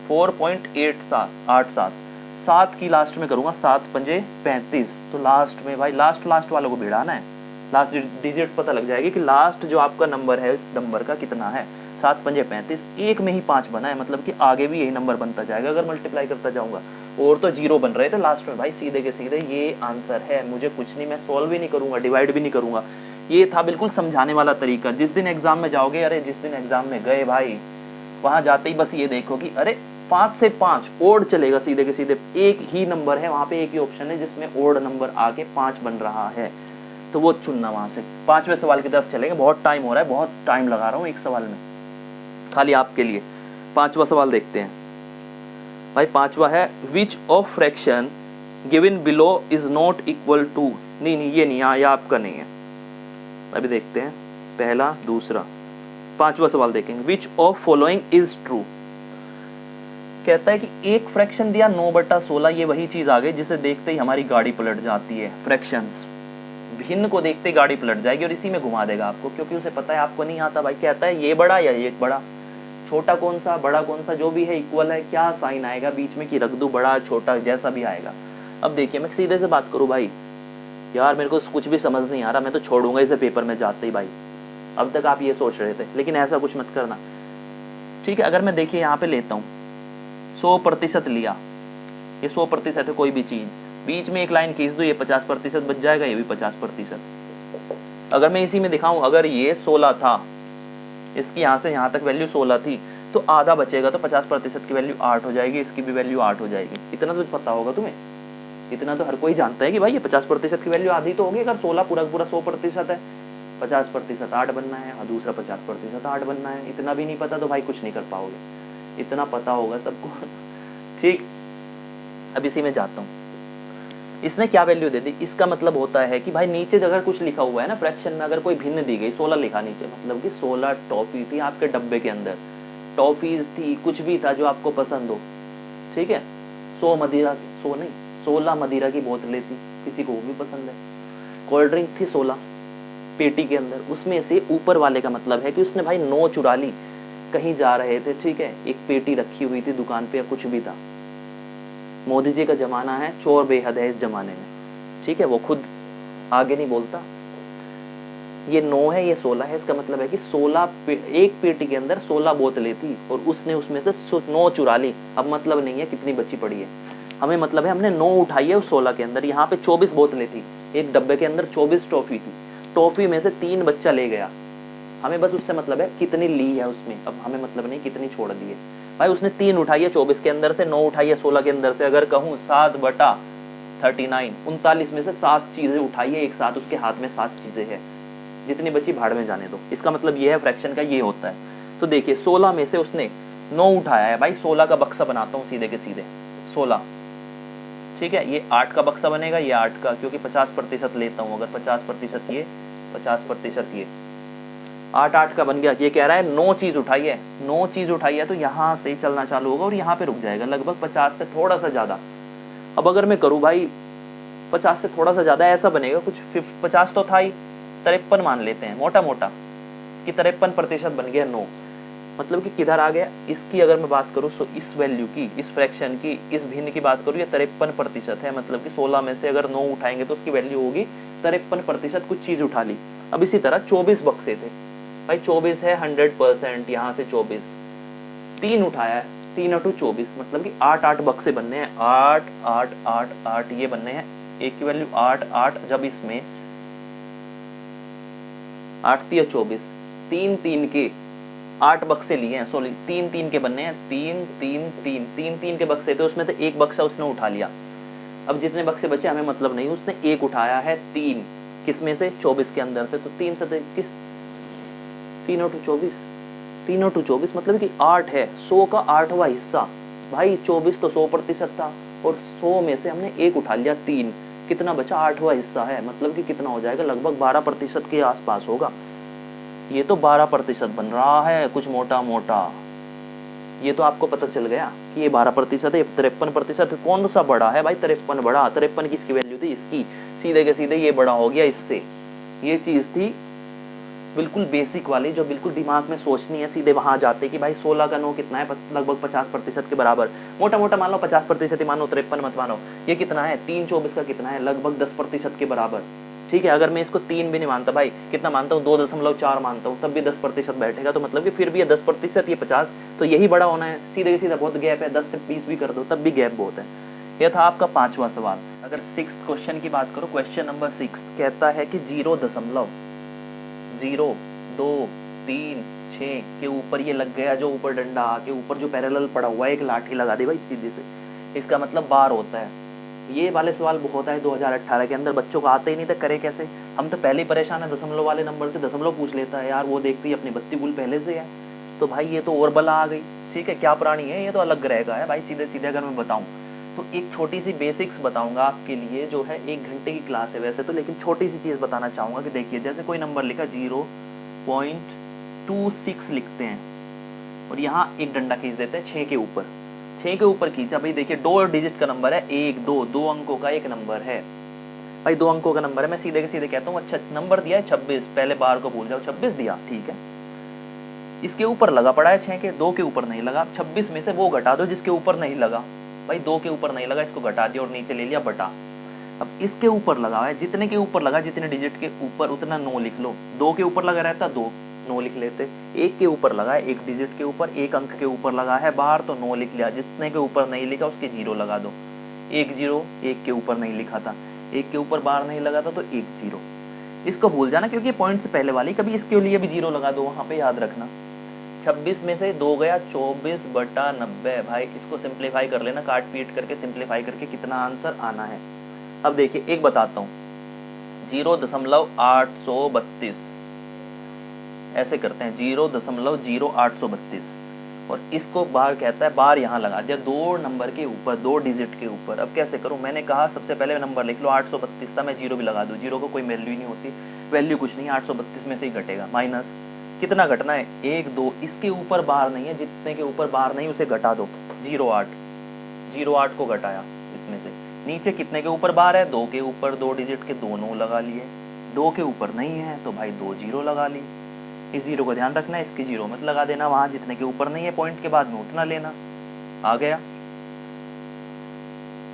4.87, 7 की लास्ट में करूंगा, 7 पंजे 35, तो लास्ट में भाई लास्ट वालों को भिड़ाना है, लास्ट डिजिट पता लग जाएगी कि लास्ट जो आपका नंबर है उस नंबर का कितना है। 7 पंजे 35, एक में ही 5 बना है, मतलब कि आगे भी यही नंबर बनता जाएगा अगर मल्टीप्लाई करता जाऊंगा, और तो 0 बन रहे थे लास्ट में भाई। सीधे के सीधे ये आंसर है, मुझे कुछ नहीं, मैं सॉल्व भी नहीं करूंगा, डिवाइड भी नहीं करूंगा। ये था बिल्कुल समझाने वाला तरीका। जिस दिन एग्जाम में जाओगे, अरे जिस दिन एग्जाम में गए भाई, वहां जाते ही बस ये देखो कि अरे 5 से 5 ओड चलेगा, सीधे के सीधे एक ही नंबर है वहां पे, एक ही ऑप्शन है जिसमें ओड नंबर आके 5 बन रहा है, तो वो चुनना वहां से। 5वें सवाल की तरफ चलेंगे, बहुत टाइम हो रहा है, बहुत टाइम लगा रहा हूँ एक सवाल में खाली आपके लिए। 5वां सवाल देखते हैं भाई। 5वां है, which of fraction given below is not equal to, नहीं ये नहीं, ये आपका नहीं है, अभी देखते हैं पहला दूसरा। 5वां सवाल देखेंगे, विच ऑफ फॉलोइंग इज ट्रू। कहता है कि एक फ्रैक्शन दिया 9/16, ये वही चीज आ गई जिसे देखते ही हमारी गाड़ी पलट जाती है। फ्रैक्शंस भिन्न को देखते गाड़ी पलट जाएगी और इसी में घुमा देगा आपको, क्योंकि उसे पता है आपको नहीं आता भाई। कहता है ये बड़ा या ये बड़ा, छोटा कौन सा बड़ा कौन सा, जो भी है इक्वल है, क्या साइन आएगा बीच में कि रख दूं, बड़ा छोटा जैसा भी आएगा। अब देखिए मैं सीधे से बात करूं भाई, यार मेरे को कुछ भी समझ नहीं आ रहा, मैं तो छोड़ूंगा इसे पेपर में जाते ही भाई। अब तक आप ये सोच रहे थे, लेकिन ऐसा कुछ मत करना, ठीक है। अगर मैं देखिए यहाँ पे लेता हूँ 100% लिया, ये 100% है कोई भी चीज, बीच में एक लाइन खींच दो, ये 50% बच जाएगा, ये भी 50%। अगर मैं इसी में दिखाऊं, अगर ये 16 था, इसकी यहाँ से यहाँ तक वैल्यू 16 थी, तो आधा बचेगा, तो 50% की वैल्यू 8 हो जाएगी, इसकी भी वैल्यू 8 हो जाएगी। इतना तो पता होगा तुम्हें, इतना तो हर कोई जानता है कि भाई ये 50% की वैल्यू आधी तो होगी। अगर 16 पूरा पूरा 100% है, 50% 8 बनना है और दूसरा 50% 8 बनना है। इतना भी नहीं पता तो भाई कुछ नहीं कर पाओगे, इतना पता होगा सबको। ठीक, अब इसी में जाता हूँ। इसने क्या वैल्यू दे दी, इसका मतलब होता है कि भाई नीचे अगर कुछ लिखा हुआ है ना फ्रैक्शन में, अगर कोई भिन्न दी गई, 16 लिखा नीचे, मतलब कि 16 टॉफी थी आपके डब्बे के अंदर, टॉफीज थी, कुछ भी था जो आपको पसंद हो, ठीक है। 100 मदिरा, 100 नहीं 16 मदिरा की बोतलें थी, किसी को वो भी पसंद है। कोल्ड ड्रिंक थी 16 पेटी के अंदर, उसमें से ऊपर वाले का मतलब है कि उसने भाई 9 चुरा ली, कहीं जा रहे थे, ठीक है, एक पेटी रखी हुई थी दुकान पे या कुछ भी था। मोदी जी का जमाना है, चोर बेहद है इस जमाने में, ठीक है, वो खुद आगे नहीं बोलता। ये 9 है, ये 16 है, इसका मतलब है कि 16 एक पेटी के अंदर 16 बोतलें थी और उसने उसमें से 9 चुरा ली। अब मतलब नहीं है कितनी बची पड़ी है, हमें मतलब है हमने 9 उठाई है उस 16 के अंदर। यहाँ पे 24 बोतलें थी, एक डब्बे के अंदर 24 टॉफी थी, टॉफी में से 3 बच्चा ले गया, हमें बस उससे मतलब है कितनी ली है उसमें, अब हमें मतलब नहीं कितनी छोड़ दी है। भाई उसने 3 उठाई है 24 के अंदर से, 9 उठाई है 16 के अंदर से, अगर कहूँ 7/39, 39 में से 7 चीजें उठाई है एक साथ, उसके हाथ में 7 चीजें हैं, जितनी बची भाड़ में जाने दो। इसका मतलब ये है फ्रैक्शन का ये होता है। तो देखिए 16 में से उसने 9 उठाया है, भाई 16 का बक्सा बनाता हूँ सीधे के सीधे, 16, ठीक है, ये 8 का बक्सा बनेगा, ये 8 का, क्योंकि 50% लेता हूँ, अगर 50% ये 50% ये, 8 का बन गया। ये कह रहा है 9 चीज उठाई है, 9 चीज उठाई है, तो यहाँ से चलना चालू होगा और यहाँ पे रुक जाएगा, लगभग 50 से थोड़ा सा ज्यादा। अब अगर मैं करूँ भाई 50 से थोड़ा सा ज्यादा, ऐसा बनेगा कुछ 50 तो था ही, 53 मान लेते हैं मोटा मोटा कि 53% बन गया 9, मतलब कि किधर आ गया। इसकी अगर मैं बात करूँ तो इस वैल्यू की, इस फ्रैक्शन की, इस भिन्न की बात करूँ, ये 53% है, मतलब कि 16 में से अगर 9 उठाएंगे तो उसकी वैल्यू होगी 53%, कुछ चीज उठा ली। अब इसी तरह 24 बक्से थे, भाई 24 है 100%, यहाँ से 24, 3 उठाया है, 3 × 2 24, मतलब कि 8 बक्से बनने हैं, 8 8 8 8 ये बनने हैं, एक की वैल्यू 8 8, जब इसमें 8 3 24, 3 3 के 8 बक्से लिए हैं, सॉरी 3 3 के बनने हैं, 3 3 3 3 3 के बक्से थे, उसमें से एक बक्सा उसने उठा लिया। अब जितने बक्से बचे हमें मतलब नहीं, उसने एक उठाया है 3, किसमें से, 24 के अंदर से, तो 3 से किस, 3 × 2 24, 3 × 2 24 मतलब कि 8 है, 100 का 8वां हिस्सा। भाई 24 तो 100% था और 100 में से हमने एक उठा लिया 3, कितना बचा, 8वां हिस्सा है, मतलब कि कितना हो जाएगा, लगभग 12% के आसपास होगा। ये तो 12% बन रहा है कुछ मोटा मोटा, ये तो आपको पता चल गया कि ये 12% है, 53%। कौन सा बड़ा है भाई, 53 बड़ा, 53 किसकी वैल्यू थी, इसकी, सीधे के सीधे ये बड़ा हो गया इससे। ये चीज थी बिल्कुल बेसिक वाली, जो बिल्कुल दिमाग में सोचनी है, सीधे वहां जाते कि भाई 16 का 9 कितना है, लगभग 50% के बराबर, मोटा मोटा मान लो 50% ही मानो, 53 मत मानो। ये कितना है, 3 24 का कितना है, लगभग 10% के बराबर, ठीक है। अगर मैं इसको 3 भी नहीं मानता भाई, कितना मानता हूँ, 2.4 मानता हूँ, तब भी 10% बैठेगा, तो मतलब कि फिर भी ये 10%, ये 50, तो यही बड़ा होना है, सीधे सीधा बहुत गैप है, 10 से 20 भी कर दो तब भी गैप बहुत है। यह था आपका 5वां सवाल। अगर 6th क्वेश्चन की बात करो, क्वेश्चन नंबर 6 कहता है कि 0.0 2 3 6 के ऊपर ये लग गया, जो ऊपर डंडा आके ऊपर जो पैरेलल पड़ा हुआ है, एक लाठी लगा दी भाई सीधे से, इसका मतलब बार होता है। ये वाले सवाल बहुत है 2018 के अंदर, बच्चों को आते ही नहीं थे, करे कैसे। हम तो पहले ही परेशान है, दशमलव वाले नंबर से दशमलव पूछ लेता है यार, वो देखती है अपनी बत्ती गुल पहले से है, तो भाई ये तो और बला आ गई, ठीक है। क्या प्राणी है ये, तो अलग ग्रह का है भाई, सीधे सीधे अगर मैं बताऊं तो। एक छोटी सी बेसिक्स बताऊंगा आपके लिए, जो है 1 घंटे की क्लास है वैसे तो, लेकिन छोटी सी चीज़ बताना चाहूँगा कि देखिए, जैसे कोई नंबर लिखा 0.26 लिखते हैं और यहाँ एक डंडा खींच देते हैं 6 के ऊपर, 6 के ऊपर खींचा, भाई देखिए 2 डिजिट का नंबर है, 1 2 2 अंकों का एक नंबर है भाई, 2 अंकों का नंबर है। मैं सीधे के सीधे कहता हूँ अच्छा नंबर दिया है 26, पहले बार को भूल जाओ, 26 दिया, ठीक है। इसके ऊपर लगा पड़ा है 6 के, 2 के ऊपर नहीं लगा, 26 में से वो घटा दो जिसके ऊपर नहीं लगा, भाई 2 के ऊपर नहीं लगा, इसको घटा दिया और नीचे ले लिया बटा। अब इसके ऊपर लगा है, जितने के ऊपर लगा, जितने डिजिट के ऊपर उतना 9 लिख लो, 2 के ऊपर लगा रहता 2 9 लिख लेते, 1 के ऊपर लगा है, 1 डिजिट के ऊपर, 1 अंक के ऊपर लगा है बाहर, तो 9 लिख लिया, जितने के ऊपर नहीं लिखा उसके 0 लगा दो, 1 0, 1 के ऊपर नहीं लिखा था, 1 के ऊपर बाहर नहीं लगा था तो 1 0, इसको भूल जाना क्योंकि पॉइंट से पहले वाली, कभी इसके लिए भी 0 लगा दो वहाँ पे, याद रखना। 26 में से 2 गया, 24/90। भाई इसको सिंप्लीफाई कर लेना, काट पीट करके सिंप्लीफाई करके कितना आंसर आना है। अब देखिए एक बताता हूँ, 0.832 ऐसे करते हैं, 0.0832 और इसको बार कहता है, बार यहाँ लगा दिया 2 नंबर के ऊपर, 2 डिजिट के ऊपर। अब कैसे करूँ, मैंने कहा सबसे पहले नंबर लिख लो, 832 था, मैं 0 भी लगा दूँ, 0 को कोई वैल्यू ही नहीं होती, वैल्यू कुछ नहीं, 832 में से ही घटेगा, माइनस कितना घटना है 1 2, इसके ऊपर बार नहीं है, जितने के ऊपर बार नहीं उसे घटा दो, 0.8 को घटाया इसमें से, नीचे कितने के ऊपर बार है, 2 के ऊपर, 2 डिजिट के दोनों लगा लिए, 2 के ऊपर नहीं है तो भाई 2 0 लगा लिए। इस 0 को ध्यान रखना है, इसके 0 मत लगा देना, वहां जितने के ऊपर नहीं है पॉइंट के बाद में उतना लेना, आ गया,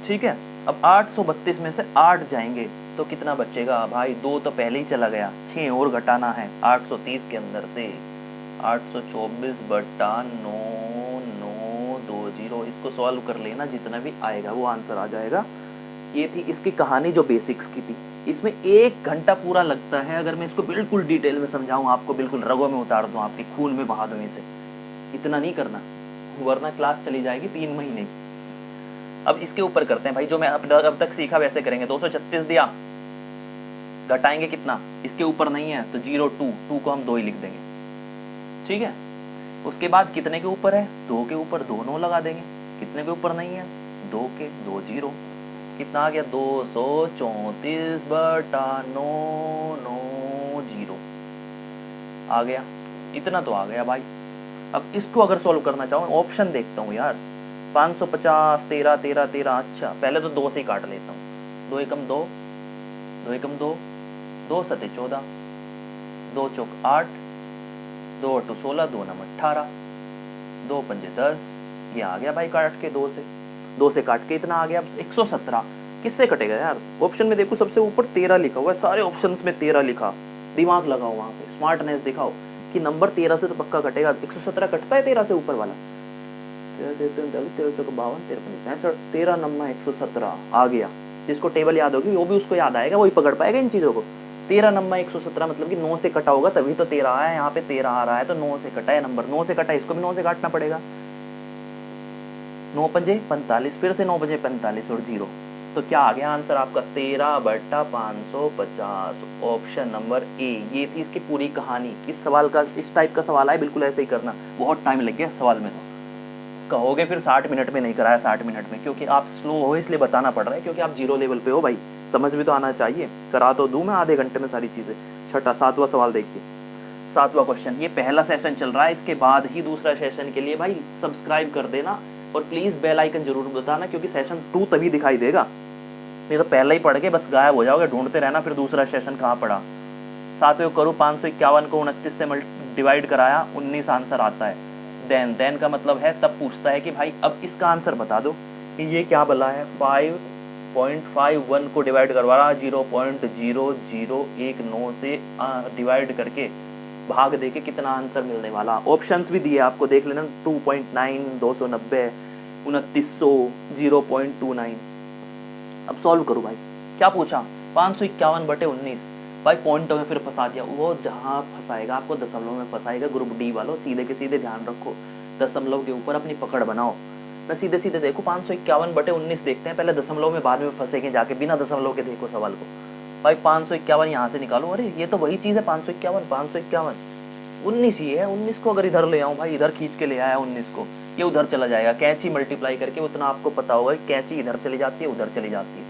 ठीक है। अब 832 में से 8 जाएंगे तो कितना बचेगा भाई, 2 तो पहले ही चला गया, 6 और घटाना है 830 के अंदर से, 824/9,920, इसको सॉल्व कर लेना, जितना भी आएगा वो आंसर आ जाएगा। ये थी इसकी कहानी जो बेसिक्स की थी, इसमें 1 घंटा पूरा लगता है अगर मैं इसको बिल्कुल डिटेल में समझाऊं, आपको बिल्कुल रगों में उतार दूं, आपके खून में बहा दूं इसे, इतना नहीं करना वरना क्लास चली जाएगी 3 महीने। अब इसके ऊपर करते हैं भाई, जो मैं अब तक सीखा वैसे करेंगे। 236 दिया, घटाएंगे कितना, इसके ऊपर नहीं है तो 0 2 को हम 2 ही लिख देंगे, ठीक है। उसके बाद कितने के ऊपर है, 2 के ऊपर दोनों लगा देंगे, कितने के ऊपर नहीं है, 2 के, 2 0, कितना आ गया 234/990 आ गया, इतना तो आ गया भाई। अब इसको अगर सॉल्व करना चाहो, ऑप्शन देखता हूँ यार, 550 13 13 13, अच्छा पहले तो 2 से ही काट लेता हूँ, 2 एकम 2, 2 एकम 2, 2 सते 14, 2 चौक 8, 2 अट्ठू 16, 2 नम 18, 2 पंजे 10, ये आ गया भाई काट के 2 से काट के इतना आ गया 117। किससे कटेगा यार, ऑप्शन में देखो सबसे ऊपर 13 लिखा हुआ है, सारे ऑप्शंस में 13 लिखा, दिमाग लगाओ वहाँ पे, स्मार्टनेस दिखाओ कि नंबर 13 से तो पक्का कटेगा। 117 कटता है 13 से ऊपर वाला, 13 नम्मा 117 आ गया। जिसको टेबल याद होगी वो भी उसको याद आएगा, वही पकड़ पाएगा इन चीज़ों को। 13 नम्मा 117 मतलब कि 9 से कटा होगा तभी तो 13 आया है, यहाँ पे 13 आ रहा है तो 9 से कटा है नंबर, 9 से कटा है, इसको भी 9 से काटना पड़ेगा, 9 पंजे 45, फिर से 9 पंजे 45 और 0, तो क्या आ गया आंसर आपका 13/550, ऑप्शन नंबर ए। ये थी इसकी पूरी कहानी। इस सवाल का, इस टाइप का सवाल है, बिल्कुल ऐसे ही करना, बहुत टाइम लग गया सवाल में, तो कहोगे फिर 60 मिनट में नहीं कराया, 60 मिनट में, क्योंकि आप स्लो हो इसलिए बताना पड़ रहा है, क्योंकि आप 0 लेवल पे हो भाई, समझ में तो आना चाहिए, करा तो दूं मैं आधे घंटे में सारी चीज़ें। छठा 7वां सवाल देखिए, 7वां क्वेश्चन, ये पहला सेशन चल रहा है, इसके बाद ही दूसरा सेशन के लिए भाई सब्सक्राइब कर देना और प्लीज़ बेल आइकन जरूर बताना, क्योंकि सेशन 2 तभी दिखाई देगा, नहीं तो पहले ही पढ़ के बस गायब हो जाओगे, ढूंढते रहना फिर दूसरा सेशन कहाँ पड़ा। 7वें करूँ, 551 को 29 से डिवाइड कराया, 19 आंसर आता है। देन का मतलब है तब पूछता है कि भाई अब इसका आंसर बता दो कि ये क्या बला है। 5.51 को डिवाइड करवा रहा, 0.0019 से डिवाइड करके भाग दे के कितना आंसर मिलने वाला। ऑप्शंस भी दिए आपको, देख लेना, 2.9, 290, 2900, 0.29। अब सॉल्व करो भाई, क्या पूछा, 551/19, भाई पॉइंट में फिर फंसा दिया, वो जहाँ फंसाएगा आपको दशमलव में फंसाएगा। ग्रुप डी वालों सीधे के सीधे ध्यान रखो, दशमलव के ऊपर अपनी पकड़ बनाओ। मैं सीधे सीधे देखो 551/19 देखते हैं, पहले दशमलव में बाद में फंसेंगे जाके, बिना दशमलव के देखो सवाल को। भाई 551 यहाँ से निकालो, अरे ये तो वही चीज़ है, 551 19 ही है, 19 को अगर इधर ले आऊँ भाई, इधर खींच के ले आया 19 को, ये उधर चला जाएगा, कैंची मल्टीप्लाई करके, उतना आपको पता होगा कि कैंची इधर चली जाती है, उधर चली जाती है,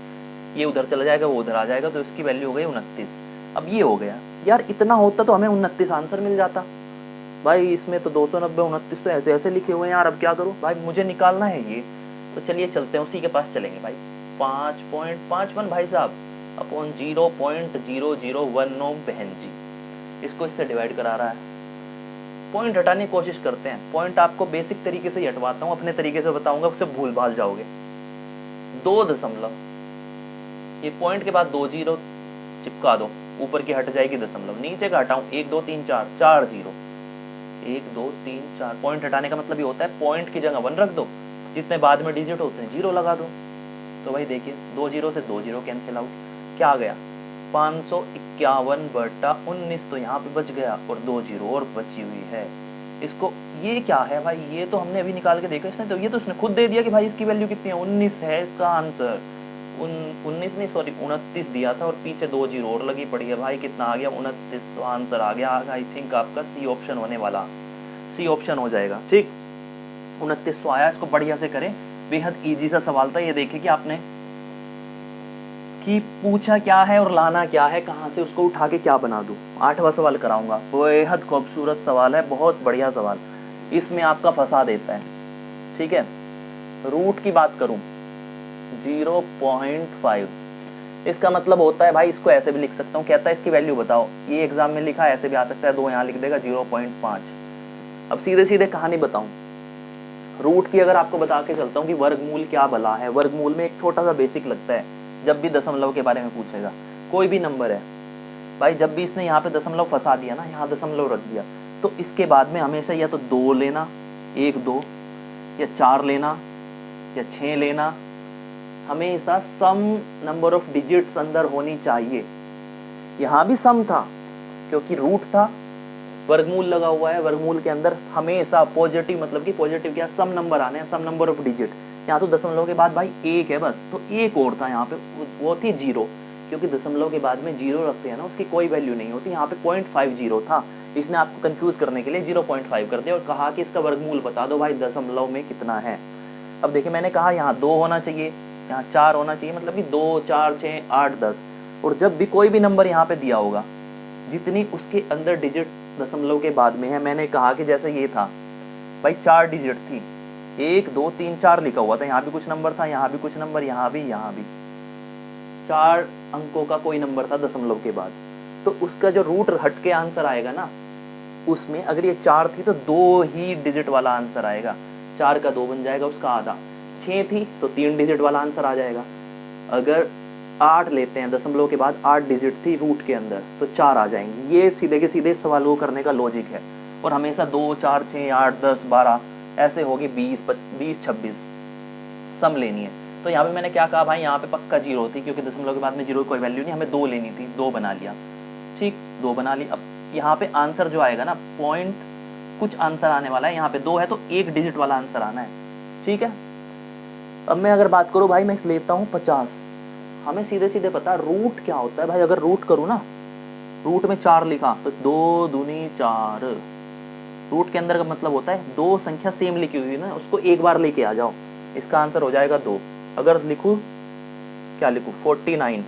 ये उधर चला जाएगा, वो उधर आ जाएगा, तो इसकी वैल्यू हो गई 29। अब ये हो गया यार, इतना होता तो हमें 29 आंसर मिल जाता भाई, इसमें तो 290 29 तो ऐसे ऐसे लिखे हुए हैं यार, अब क्या करूँ भाई, मुझे निकालना है ये, तो चलिए चलते हैं उसी के पास चलेंगे भाई। 5.51 भाई साहब अपॉन 0.0019 बहन जी, इसको इससे डिवाइड करा रहा है। पॉइंट हटाने की कोशिश करते हैं, पॉइंट आपको बेसिक तरीके से ही हटवाता हूँ, अपने तरीके से बताऊंगा, उससे भूल भाल जाओगे। 2 दशमलव, ये पॉइंट के बाद 2 0 चिपका दो, ऊपर की हट जाएगी दशमलव, नीचे का हटाऊं 1 2 3 4 4 0, 1 2 3 4, पॉइंट हटाने का मतलब ये होता है पॉइंट की जगह 1 रख दो, जितने बाद में डिजिट होते हैं 0 लगा दो। तो भाई देखिए 2 0 से 2 0 कैंसिल आउट, क्या आ गया 551/19 तो यहाँ पे बच गया और 2 जीरो और बची हुई है। इसको ये क्या है भाई, ये तो हमने अभी निकाल के देखा इसने, तो ये तो उसने खुद दे दिया कि भाई इसकी वैल्यू कितनी है, 19 है इसका आंसर। 19 नहीं सॉरी 29 दिया था और पीछे 2 जीरो और लगी पड़ी है भाई, कितना आ गया 29, तो आंसर आ गया। आई थिंक आपका सी ऑप्शन होने वाला, सी ऑप्शन हो जाएगा। ठीक, 29 आया। इसको बढ़िया से करें, बेहद ईजी सा सवाल था ये। देखिए कि आपने कि पूछा क्या है और लाना क्या है, कहाँ से उसको उठा के क्या बना दूँ। 8वां सवाल कराऊंगा, बेहद खूबसूरत सवाल है, बहुत बढ़िया सवाल, इसमें आपका फंसा देता है। ठीक है, रूट की बात करूं 0.5, इसका मतलब होता है भाई, इसको ऐसे भी लिख सकता हूँ, कहता है इसकी वैल्यू बताओ, ये एग्जाम में लिखा है, ऐसे भी आ सकता है, 2 यहाँ लिख देगा 0.5। अब सीधे सीधे कहानी बताऊं, रूट की अगर आपको बता के चलता हूँ कि वर्गमूल क्या भला है। वर्गमूल में एक छोटा सा बेसिक लगता है, जब भी दशमलव के बारे में पूछेगा, कोई भी नंबर है भाई, जब भी इसने यहाँ पे दशमलव फंसा दिया ना, यहाँ दशमलव रख दिया, तो इसके बाद में हमेशा या तो 2 लेना, 1 2, या 4 लेना, या 6 लेना, हमेशा सम नंबर ऑफ डिजिट्स अंदर होनी चाहिए। यहाँ भी सम था क्योंकि रूट था, वर्गमूल लगा हुआ है, वर्गमूल के अंदर हमेशा पॉजिटिव, मतलब कि पॉजिटिव क्या, सम नंबर आने हैं, सम नंबर ऑफ डिजिट। यहाँ तो दशमलव के बाद भाई 1 है बस, तो एक और था यहाँ पे, वो थी 0, क्योंकि दशमलव के बाद में 0 रखते हैं ना, उसकी कोई वैल्यू नहीं होती। यहाँ पे 0.50 था, इसने आपको कंफ्यूज करने के लिए 0.5 कर दिया और कहा कि इसका वर्गमूल बता दो भाई दशमलव में कितना है। अब देखिए मैंने कहा यहाँ 2 होना चाहिए, यहाँ 4 होना चाहिए, मतलब कि 2 4 6 8 10, और जब भी कोई भी नंबर यहाँ पे दिया होगा, जितनी उसके अंदर डिजिट दशमलव के बाद में है, मैंने कहा कि जैसे ये था भाई 4 डिजिट थी, 1 2 3 4 लिखा हुआ था, यहाँ भी कुछ नंबर था, यहाँ भी कुछ नंबर, यहाँ भी 4 अंकों का कोई नंबर था दशमलव के बाद, तो उसका जो रूट हट के आंसर आएगा ना, उसमें अगर ये 4 थी तो 2 ही डिजिट वाला आंसर आएगा, 4 का 2 बन जाएगा उसका आधा। 6 थी तो 3 डिजिट वाला आंसर आ जाएगा। अगर 8 लेते हैं, दशमलव के बाद 8 डिजिट थी रूट के अंदर, तो 4 आ जाएंगे। ये सीधे के सीधे सवाल को करने का लॉजिक है, और हमेशा 2 4 6 8 10 12 ऐसे होगी, 20 26 सम लेनी है। तो यहाँ पे मैंने क्या कहा भाई, यहाँ पे पक्का 0 थी, क्योंकि दशमलव के बाद में 0 की कोई वैल्यू नहीं, हमें 2 लेनी थी, 2 बना लिया। ठीक, 2 बना ली। अब यहाँ पे आंसर जो आएगा ना, पॉइंट कुछ आंसर आने वाला है, यहाँ पे 2 है तो 1 डिजिट वाला आंसर आना है। ठीक है, अब मैं अगर बात करूँ भाई, मैं लेता हूँ 50। हमें सीधे सीधे पता रूट क्या होता है भाई, अगर रूट करूँ ना, रूट में 4 लिखा तो 2 दूनी 4, रूट के अंदर का मतलब होता है 2 संख्या सेम लिखी हुई है ना, उसको एक बार लेके आ जाओ, इसका आंसर हो जाएगा 2। अगर लिखूँ, क्या लिखूँ, 49,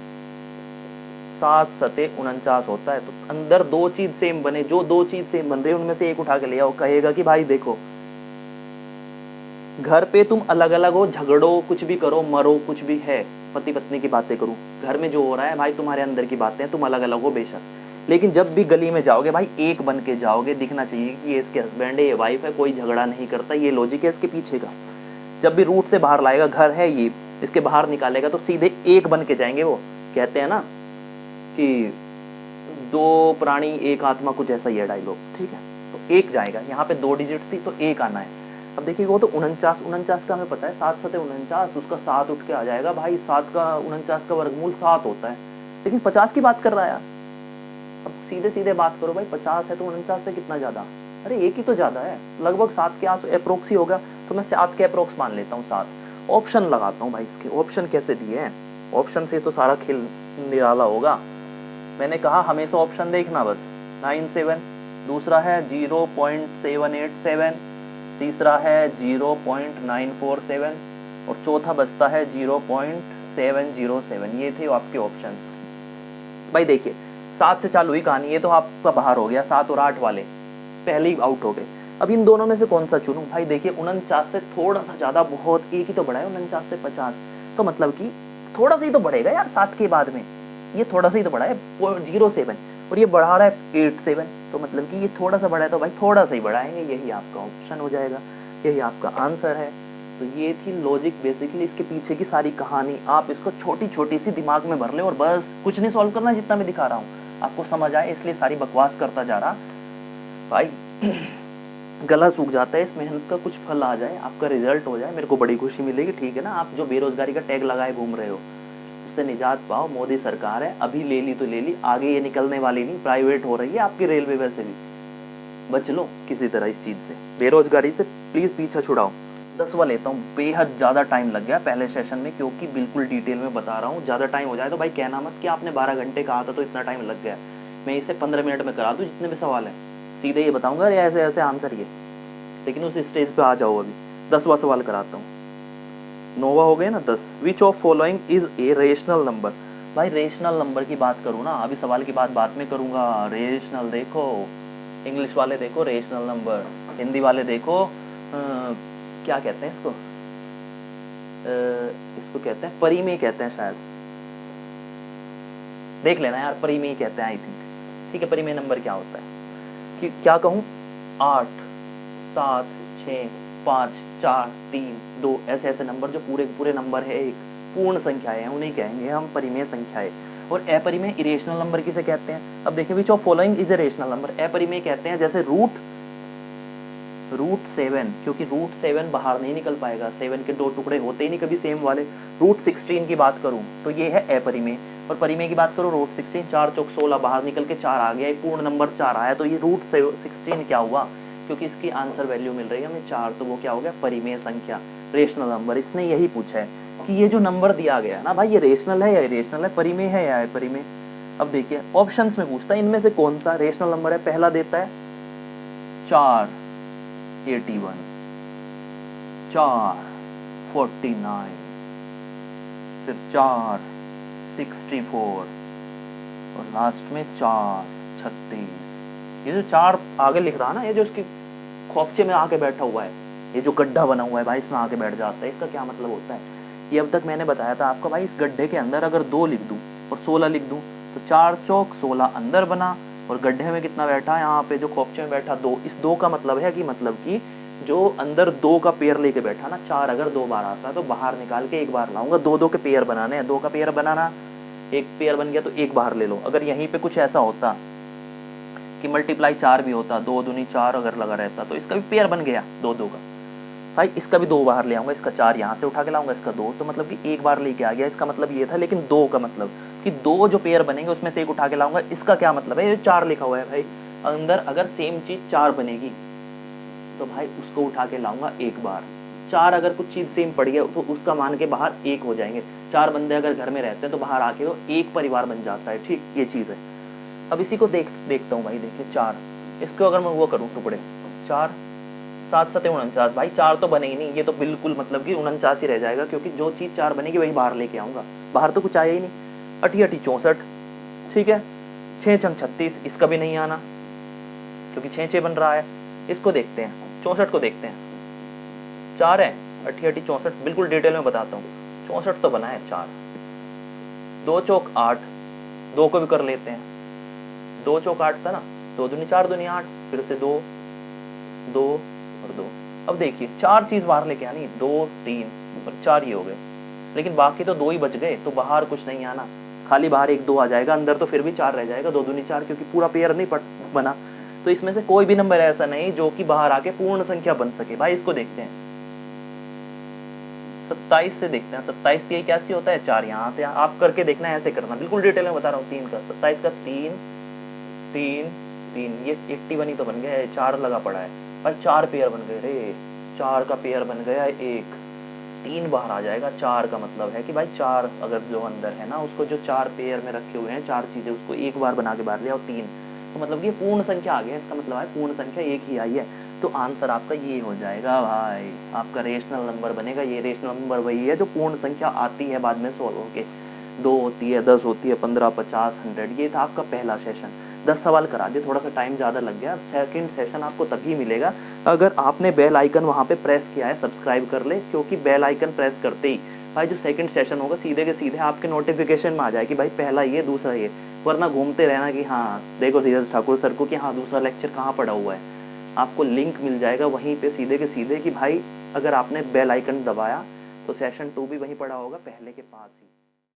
7 सते 49 होता है, तो अंदर 2 चीज सेम बने, जो 2 चीज सेम बन रही है उनमें से एक उठा के ले आओ। कहेगा कि भाई देखो, घर पे तुम अलग अलग हो, झगड़ो, कुछ भी करो, मरो, कुछ भी है, पति पत्नी की बातें करूं, घर में जो हो रहा है भाई तुम्हारे अंदर की बातें हैं, तुम अलग अलग हो बेशक, लेकिन जब भी गली में जाओगे भाई एक बन के जाओगे, दिखना चाहिए कि ये इसके हस्बैंड है, ये वाइफ है, कोई झगड़ा नहीं करता। ये लॉजिक है इसके पीछे का। जब भी रूट से बाहर लाएगा, घर है ये, इसके बाहर निकालेगा तो सीधे एक बन के जाएंगे। वो कहते हैं ना कि 2 प्राणी 1 आत्मा, कुछ ऐसा ही है डायलॉग। ठीक है, तो 1 जाएगा, यहाँ पे 2 डिजिट थी तो 1 आना है। अब देखिए वो तो 49 का हमें पता है, 7 सते 49, उसका 7 उठ के आ जाएगा भाई, 7 का 49 का वर्गमूल 7 होता है, लेकिन 50 की बात कर रहा है यार। अब सीधे सीधे बात करो भाई, 50 है तो 49 से कितना ज़्यादा, अरे 1 ही तो ज़्यादा है, लगभग 7 के आस अप्रोक्स ही होगा, तो मैं 7 के अप्रोक्स मान लेता हूँ। 7 ऑप्शन लगाता हूँ भाई, इसके ऑप्शन कैसे दिए हैं, ऑप्शन से तो सारा खेल निराला होगा। मैंने कहा हमेशा ऑप्शन देखना बस। 97, दूसरा है 0.787, तीसरा है 0.947, और चौथा बचता है 0.707। ये थे आपके ऑप्शंस भाई। देखिए 7 से चालू हुई कहानी, ये तो आपका बाहर हो गया, 7 और 8 वाले पहले ही आउट हो गए। अब इन दोनों में से कौन सा चुनूं भाई? देखिए 49 से थोड़ा सा ज़्यादा, बहुत एक ही तो बढ़ा है 49 से 50, तो मतलब कि थोड़ा सा ही तो बढ़ेगा यार 7 के बाद में, ये थोड़ा सा ही तो बढ़ा है 0.07, और ये बढ़ा रहा है 87, तो मतलब कि ये थोड़ा सा बढ़ा है, तो भाई थोड़ा सा ही बढ़ाएंगे, यही आपका ऑप्शन हो जाएगा, यही आपका आंसर है। तो ये थी लॉजिक, बेसिकली इसके पीछे की सारी कहानी। आप इसको छोटी छोटी सी दिमाग में भर ले और बस कुछ नहीं सॉल्व करना, जितना मैं दिखा रहा हूँ आपको समझ आए, इसलिए सारी बकवास करता जा रहा भाई। गला सूख जाता है, इस मेहनत का कुछ फल आ जाए, आपका रिजल्ट हो जाए, मेरे को बड़ी खुशी मिलेगी। ठीक है ना, आप जो बेरोजगारी का टैग लगाए घूम रहे हो, से निजात पाओ, मोदी सरकार है, अभी ले ली तो ले ली, आगे ये निकलने वाली नहीं, प्राइवेट हो रही है आपकी रेलवे वैसे भी। बच लो किसी तरह इस चीज़ से, बेरोजगारी से प्लीज़ पीछा छुड़ाओ। 10वां लेता हूँ, बेहद ज़्यादा टाइम लग गया पहले सेशन में, क्योंकि बिल्कुल डिटेल में बता रहा हूँ। ज़्यादा टाइम हो जाए तो भाई कहना मत कि आपने 12 घंटे कहा था तो इतना टाइम लग गया। मैं इसे 15 मिनट में करा दूँ जितने भी सवाल हैं, सीधे ये बताऊँगा अरे ऐसे ऐसे आंसर ये, लेकिन उस स्टेज पर आ जाओ। अभी 10वां सवाल कराता हूँ। नोवा हो गए ना 10। विच of following is a rational number. भाई रेशनल नंबर की बात करूँ ना, अभी सवाल की बात बाद में करूँगा। रेशनल देखो, इंग्लिश वाले देखो रेशनल नंबर, हिंदी वाले देखो क्या कहते हैं इसको, इसको कहते हैं परिमेय कहते हैं शायद, देख लेना यार, परिमेय कहते हैं आई थिंक। ठीक है, परिमेय नंबर क्या होता है कि क्या कहूँ, 8, 7, 6, 5, 4, 3, 2 ऐसे ऐसे नंबर जो पूरे पूरे नंबर है, एक पूर्ण संख्याएं हैं, उन्हें कहेंगे हम परिमेय संख्याएं। और अपरिमेय इरेशनल नंबर किसे कहते हैं? अब देखिए, which of following is a rational number. अपरिमेय कहते हैं जैसे रूट 7, क्योंकि रूट 7 बाहर नहीं निकल पाएगा, 7 के 2 टुकड़े होते ही नहीं कभी सेम वाले। रूट 16 की बात करूं तो ये है अपरिमेय, और परिमेय की बात करूं रूट 16, 4 चौक 16 बाहर निकल के 4 आ गया, एक पूर्ण नंबर 4 आया, तो ये रूट 16 क्या हुआ, क्योंकि इसकी आंसर वैल्यू मिल रही है हमें 4, तो वो क्या हो गया, परिमेय संख्या, रेशनल नंबर। इसने यही पूछा है कि ये जो नंबर दिया गया ना भाई, ये रेशनल है या इरेशनल है, परिमेय है या अपरिमेय। अब देखिए ऑप्शंस में पूछता है इनमें से कौन सा रेशनल नंबर है। पहला देता है 4, 81, 4, 49, फिर 4, 64 और लास्ट में 4, 36। ये जो 4 आगे लिख रहा है ना, ये जो उसकी खोपचे में आके बैठा हुआ है, ये जो गड्ढा बना हुआ है भाई, इसमें आके बैठ जाता है, इसका क्या मतलब होता है? ये अब तक मैंने बताया था आपको भाई, इस गड्ढे के अंदर अगर 2 लिख दूं और 16 लिख दूं तो 4 चौक 16 अंदर बना, और गड्ढे में कितना बैठा, यहाँ पे जो खोपचे में बैठा 2। इस 2 का मतलब है कि जो अंदर 2 का पेयर लेके बैठा ना, 4 अगर 2 बार आता है तो बाहर निकाल के 1 बार लाऊंगा। 2 के पेयर बनाने हैं, 2 का पेयर बनाना, एक पेयर बन गया तो 1 बाहर ले लो। अगर यहीं पे कुछ ऐसा होता कि मल्टीप्लाई 4 भी होता, 2 दूनी 4 अगर लगा रहता, तो इसका भी पेयर बन गया 2 का। भाई इसका भी 2 बाहर ले आऊंगा, इसका 4 यहाँ से उठा के लाऊंगा, इसका 2, तो मतलब कि 1 बार लेके आ गया, इसका मतलब ये था। लेकिन 2 का मतलब कि 2 जो पेयर बनेंगे उसमें से 1 उठा के लाऊंगा, इसका क्या मतलब है? ये 4 लिखा हुआ है भाई, अंदर अगर सेम चीज 4 बनेगी तो भाई उसको उठा के लाऊंगा 1 बार। 4 अगर कुछ चीज सेम पड़ गया तो उसका मान के बाहर 1 हो जाएंगे। 4 बंदे अगर घर में रहते हैं तो बाहर आके वो 1 परिवार बन जाता है। ठीक, ये चीज है। अब इसी को देखता हूँ भाई, देखिए 4, इसको अगर मैं वो करूँ टुकड़े, 4, 7 7 49, भाई 4 तो बने ही नहीं, ये तो बिल्कुल मतलब कि 49 ही रह जाएगा, क्योंकि जो चीज़ 4 बनेगी वही बाहर लेके आऊँगा, बाहर तो कुछ आया ही नहीं। 8 8 64, ठीक है। 6 छंग 36, इसका भी नहीं आना क्योंकि 6 6 बन रहा है। इसको देखते हैं, 64 को देखते हैं, 4 है, 8 8 64, बिल्कुल डिटेल में बताता हूँ। 64 तो बना है 4, 2 चौक 8, 2 को भी कर लेते हैं, 2 चौक 8 था ना, 2 दूनी 4 दूनी 8, फिर से 2 2 और 2। अब देखिए 4 चीज बाहर लेके आनी, 2 3 और 4 ये हो गए, लेकिन बाकी तो 2 ही बच गए, तो बाहर कुछ नहीं आना, खाली बाहर 1 2 आ जाएगा, अंदर तो फिर भी 4 रह जाएगा, 2 दूनी 4, क्योंकि पूरा पेयर नहीं बना। तो इसमें से कोई भी नंबर ऐसा नहीं जो कि बाहर आके पूर्ण संख्या बन सके। भाई इसको देखते हैं, 27 से देखते हैं, 27 ये कैसी होता है, 4 यहाँ पे, आप करके देखना है, ऐसे करना, बिल्कुल डिटेल में बता रहा हूँ। 3 का 27 का 3 3 3, ये 81 ही तो बन गया है, 4 लगा पड़ा है भाई, 4 पेयर बन गए रे, 4 का पेयर बन गया 1, 3 बाहर आ जाएगा। 4 का मतलब है कि भाई 4 अगर जो अंदर है ना, उसको जो 4 पेयर में रखे हुए हैं 4 चीजें, उसको 1 बार बना के बाहर लिया, और 3, तो मतलब ये पूर्ण संख्या आ गया, इसका मतलब है पूर्ण संख्या 1 ही आई है। तो आंसर आपका ये हो जाएगा भाई, आपका रेशनल नंबर बनेगा। ये रेशनल नंबर वही है जो पूर्ण संख्या आती है बाद में सोल्व होके, 2 होती है, 10 होती है, 15, 50, 100। ये था आपका पहला सेशन, 10 सवाल करा दिए, थोड़ा सा टाइम ज़्यादा लग गया। सेकंड सेशन आपको तभी मिलेगा अगर आपने बेल आइकन वहाँ पे प्रेस किया है, सब्सक्राइब कर ले, क्योंकि बेल आइकन प्रेस करते ही भाई जो सेकंड सेशन होगा सीधे के सीधे आपके नोटिफिकेशन में आ जाए कि भाई पहला ये, दूसरा ये, वरना घूमते रहना कि हाँ देखो धीरज ठाकुर सर को कि हाँ दूसरा लेक्चर कहाँ पड़ा हुआ है। आपको लिंक मिल जाएगा वहीं पे सीधे के सीधे कि भाई अगर आपने बेल आइकन दबाया तो सेशन 2 भी वहीं पड़ा होगा, पहले के पास ही।